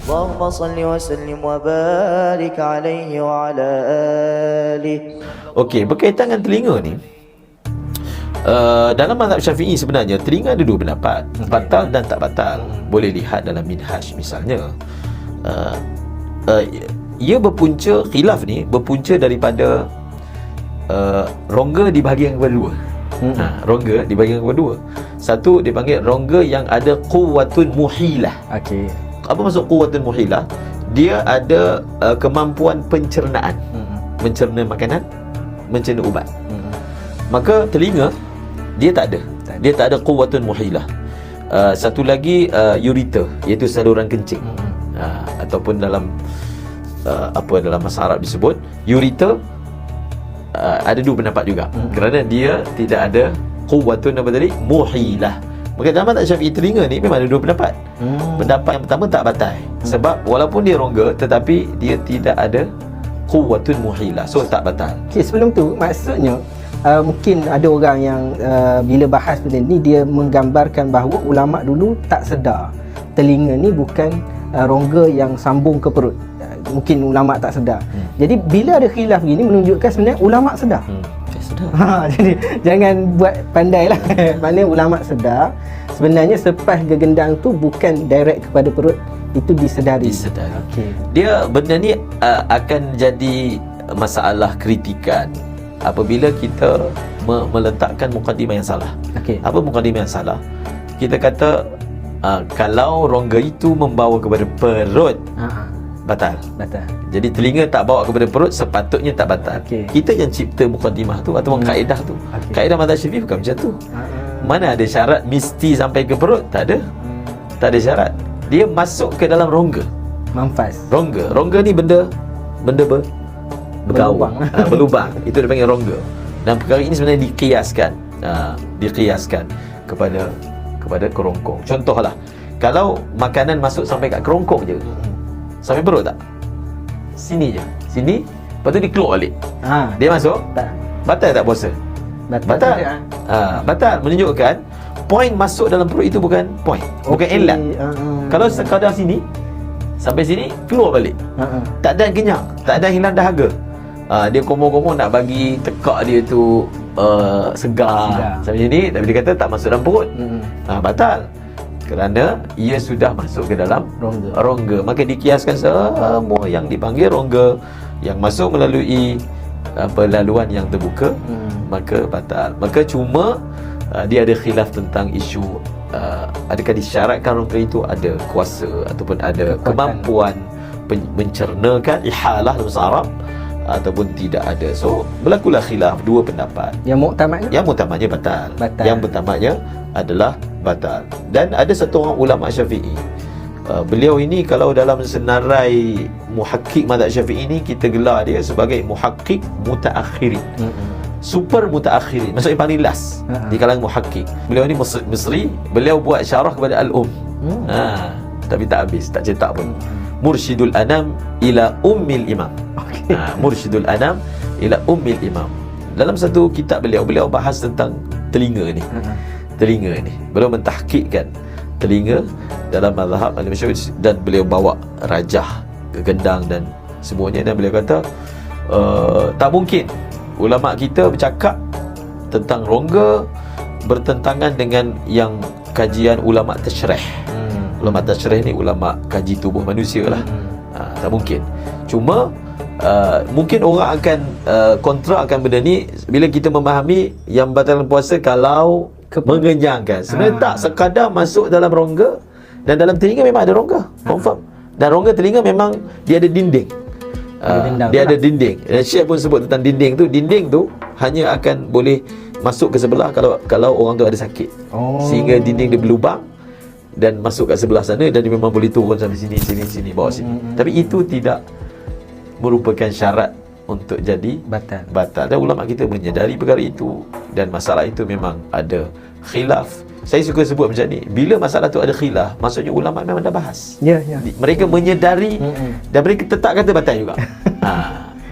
اللهم صل وسلم وبارك عليه وعلى آله. Okey, berkaitan dengan telinga ni, dalam mazhab Syafi'i sebenarnya telinga ada dua pendapat, batal dan tak batal. Boleh lihat dalam Minhaj misalnya. Ia berpunca, khilaf ni berpunca daripada rongga di bahagian kepada dua. Rongga di bahagian kepada dua. Satu dipanggil rongga yang ada quwwatun muhilah. Okey. Apa maksud quwwatun muhilah? Dia ada kemampuan pencernaan, mencerna makanan, mencerna ubat. Maka telinga dia tak ada. Dia tak ada quwwatun muhilah. Satu lagi ureter, iaitu saluran kencing. Ataupun dalam dalam bahasa Arab disebut ureter, ada dua pendapat juga. Kerana dia tidak ada quwwatun muhilah. Maka dalam mazhab Syafi'i telinga ni memang ada dua pendapat. Pendapat yang pertama tak batal. Sebab walaupun dia rongga tetapi dia tidak ada quwwatun muhilah. So tak batal. Okey, sebelum tu maksudnya mungkin ada orang yang bila bahas benda ni dia menggambarkan bahawa ulama dulu tak sedar telinga ni bukan rongga yang sambung ke perut. Mungkin ulama tak sedar. Jadi bila ada khilaf gini menunjukkan sebenarnya ulama sedar. Jadi jangan buat pandai lah. Maknanya ulama sedar sebenarnya sepas gegendang tu bukan direct kepada perut, itu disedari. Okay. Dia benda ni akan jadi masalah kritikan apabila kita meletakkan mukadimah yang salah. Apa mukadimah yang salah? Kita kata kalau rongga itu membawa kepada perut, batal. Jadi telinga tak bawa kepada perut, sepatutnya tak batal. Kita yang cipta mukadimah tu ataupun kaedah tu. Kaedah mazhab Syafi'i bukan macam tu. Mana ada syarat mesti sampai ke perut? Tak ada. Tak ada syarat. Dia masuk ke dalam rongga. Manfas. Rongga ni benda bergaung, berlubang. Itu dipanggil rongga. Dan perkara ini sebenarnya dikiaskan kepada kerongkong. Contohlah, kalau makanan masuk sampai kat kerongkong je, sampai perut tak? Sini je. Sini, lepas tu dia keluar balik. Dia masuk? Tak. Batal tak puasa? Batal. Batal. Menunjukkan point masuk dalam perut itu bukan point, bukan elat. Kalau sekadar sini sampai sini, keluar balik. Tak ada kenyang, tak ada hilang dahaga. Dia komo-komo nak bagi tekak dia tu segar sampai sini, tapi dia kata tak masuk dalam perut. Batal. Kerana ia sudah masuk ke dalam rongga. Maka dikiaskan semua yang dipanggil rongga yang masuk melalui laluan yang terbuka, maka batal. Maka cuma dia ada khilaf tentang isu adakah disyaratkan rongga itu ada kuasa ataupun ada kemampuan mencernakan ihalah dalam bahasa Arab ataupun tidak ada. So berlakulah khilaf, dua pendapat. Yang muktamadnya batal. Yang pertamanya adalah batal. Dan ada satu orang ulama Syafi'i, beliau ini kalau dalam senarai muhakkik mazhab Syafi'i ini kita gelar dia sebagai muhakkik mutaakhirin. Super mutaakhirin, maksudnya paling last di kalangan muhakkik. Beliau ni Misri, beliau buat syarah kepada Al-Um. Tapi tak habis, tak cetak pun. Mursyidul Anam ila Ummil Imam. Mursyidul Anam ila Ummil Imam. Dalam satu kitab beliau bahas tentang telinga ni. Beliau mentahqiqkan telinga dalam mazhab Al-Masyhur, dan beliau bawa rajah, kegendang dan semuanya, dan beliau kata tak mungkin ulama kita bercakap tentang rongga bertentangan dengan yang kajian ulama tasyrih. Ulama tasyrih ni ulama kaji tubuh manusia lah. Tak mungkin. Cuma mungkin orang akan kontra akan benda ni bila kita memahami yang batalkan puasa kalau mengenyangkan. Sebenarnya tak, sekadar masuk dalam rongga, dan dalam telinga memang ada rongga, confirm. Dan rongga telinga memang dia ada dinding. Dia ada dinding. Dan Syekh pun sebut tentang dinding tu. Dinding tu hanya akan boleh masuk ke sebelah kalau orang tu ada sakit. Sehingga dinding dia berlubang dan masuk kat sebelah sana, dan dia memang boleh turun sampai sini, bawah sini. Tapi itu tidak merupakan syarat untuk jadi batal. Dan ulama kita menyedari perkara itu, dan masalah itu memang ada khilaf. Saya suka sebut macam ni, bila masalah tu ada khilaf, maksudnya ulama memang dah bahas. Mereka menyedari dan mereka tetap kata batal juga.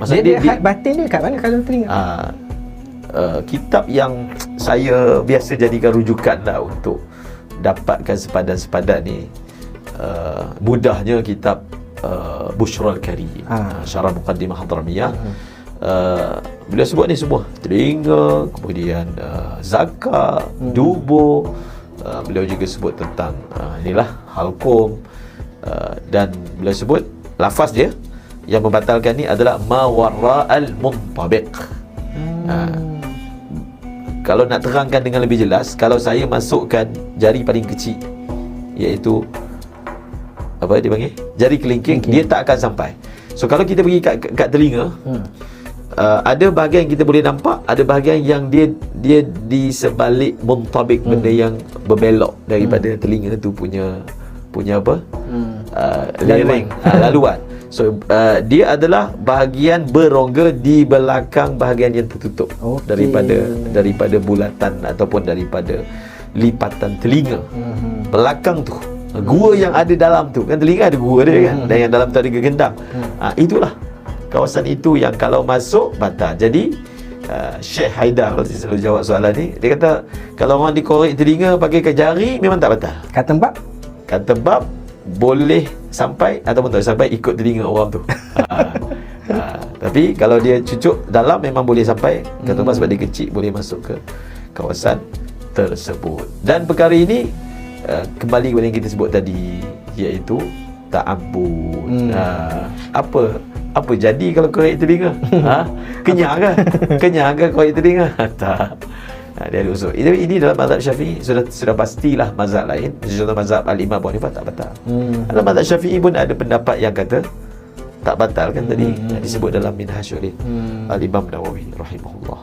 Maksudnya dia batin dia kat mana kalau telinga? Kitab yang saya biasa jadikan rujukan lah untuk dapatkan sepadan-sepadan ni, mudahnya kitab Bushrul Karim, Syarah Muqaddimah Hadramiyah. Beliau sebut ni semua, telinga, kemudian zakat, dubur. Beliau juga sebut tentang inilah halqum, dan beliau sebut lafaz dia yang membatalkan ni adalah ma wara'al muntabiq. Kalau nak terangkan dengan lebih jelas, kalau saya masukkan jari paling kecil, iaitu apa dia panggil, jari kelingking, dia tak akan sampai. So kalau kita pergi kat telinga, ada bahagian yang kita boleh nampak, ada bahagian yang dia di sebalik muntabik, benda yang berbelok daripada telinga tu punya apa, lereng, laluan. So dia adalah bahagian berongga di belakang bahagian yang tertutup, daripada bulatan ataupun daripada lipatan telinga. Belakang tu, gua yang ada dalam tu, kan telinga ada gua dia kan, dan yang dalam tu ada gegendam. Itulah kawasan itu yang kalau masuk batal. Jadi Syekh Haidar kalau saya selalu jawab soalan ni, dia kata kalau orang dikorek telinga pakai jari memang tak batal. Kata bab boleh sampai ataupun tak sampai, ikut telinga orang tu. Tapi kalau dia cucuk dalam memang boleh sampai. Kata bab sebab dia kecil, boleh masuk ke kawasan tersebut. Dan perkara ini kembali kepada yang kita sebut tadi, iaitu ta'abbud. Apa jadi kalau korek telinga? Kenyang kan? Kenyang kan korek telinga? Tak. Dia ada usul. Ini dalam mazhab Syafi'i sudah pastilah. Mazhab lain, contoh mazhab Al-Imam Abu Hanifah, tak batal. Dalam mazhab Syafi'i pun ada pendapat yang kata tak batal kan, tadi disebut dalam Minhaj oleh Al-Imam Nawawi rahimahullah.